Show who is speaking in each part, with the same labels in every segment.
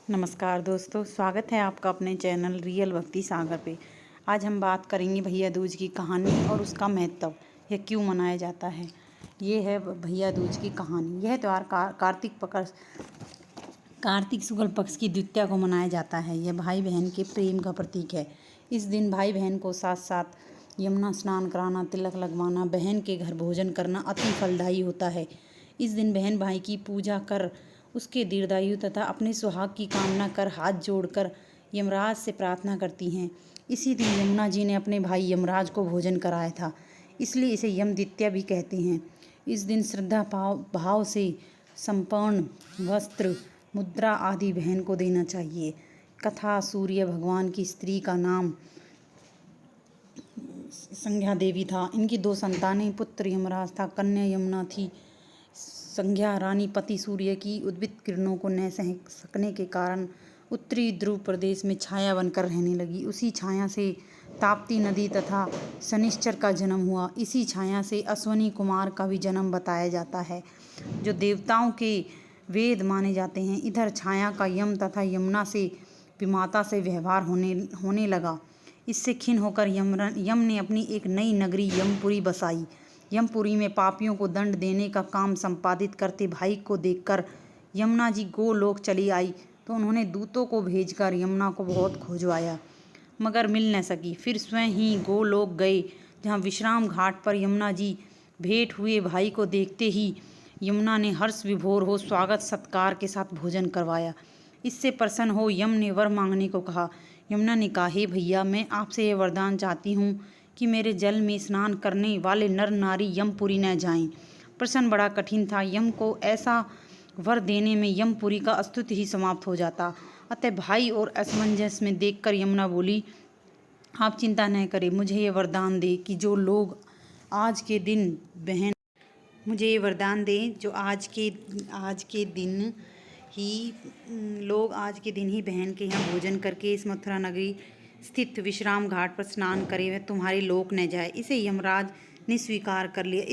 Speaker 1: नमस्कार दोस्तों, स्वागत है आपका अपने चैनल रियल भक्ति सागर पे। आज हम बात करेंगे भैया दूज की कहानी और उसका महत्व, यह क्यों मनाया जाता है। ये है भैया दूज की कहानी। यह त्यौहार कार्तिक शुक्ल पक्ष की द्वितीया को मनाया जाता है। यह भाई बहन के प्रेम का प्रतीक है। इस दिन भाई बहन को साथ साथ यमुना स्नान कराना, तिलक लगवाना, बहन के घर भोजन करना अति फलदायी होता है। इस दिन बहन भाई की पूजा कर उसके दीर्घायु तथा अपने सुहाग की कामना कर हाथ जोड़कर यमराज से प्रार्थना करती हैं। इसी दिन यमुना जी ने अपने भाई यमराज को भोजन कराया था, इसलिए इसे यम द्वितीया भी कहते हैं। इस दिन श्रद्धा भाव से संपन्न वस्त्र, मुद्रा आदि बहन को देना चाहिए। कथा सूर्य भगवान की स्त्री का नाम संज्ञा देवी था। इनकी 2 संतानें, पुत्र यमराज था, कन्या यमुना थी। संज्ञा रानी पति सूर्य की उद्भित किरणों को न सह सकने के कारण उत्तरी ध्रुव प्रदेश में छाया बनकर रहने लगी। उसी छाया से ताप्ती नदी तथा शनिश्चर का जन्म हुआ। इसी छाया से अश्वनी कुमार का भी जन्म बताया जाता है, जो देवताओं के वेद माने जाते हैं। इधर छाया का यम तथा यमुना से विमाता से व्यवहार होने लगा। इससे खिन्न होकर यम ने अपनी एक नई नगरी यमपुरी बसाई। यमपुरी में पापियों को दंड देने का काम संपादित करते भाई को देखकर यमुना जी गोलोक चली आई, तो उन्होंने दूतों को भेजकर यमुना को बहुत खोजवाया, मगर मिल न सकी। फिर स्वयं ही गोलोक गए, जहाँ विश्राम घाट पर यमुना जी भेंट हुए भाई को देखते ही यमुना ने हर्ष विभोर हो स्वागत सत्कार के साथ भोजन करवाया। इससे प्रसन्न हो यम ने वर मांगने को कहा। यमुना ने कहा, हे भैया, मैं आपसे यह वरदान चाहती हूँ कि मेरे जल में स्नान करने वाले नर नारी यमपुरी न जाएं। प्रश्न बड़ा कठिन था। यम को ऐसा वर देने में यमपुरी का अस्तित्व ही समाप्त हो जाता। अतः भाई और असमंजस में देखकर यमुना बोली, आप चिंता न करें, मुझे ये वरदान दे कि जो लोग आज के दिन बहन मुझे ये वरदान दें जो आज के दिन ही बहन के यहाँ भोजन करके इस मथुरा नगरी स्थित विश्राम घाट पर स्नान करे, वह तुम्हारे लोक न जाए। इसे यमराज ने स्वीकार कर लिया।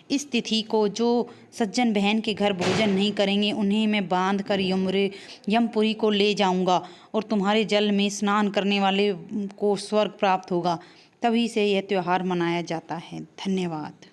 Speaker 1: इस तिथि को जो सज्जन बहन के घर भोजन नहीं करेंगे, उन्हें मैं बांध कर यमपुरी को ले जाऊंगा और तुम्हारे जल में स्नान करने वाले को स्वर्ग प्राप्त होगा। तभी से यह त्यौहार मनाया जाता है। धन्यवाद।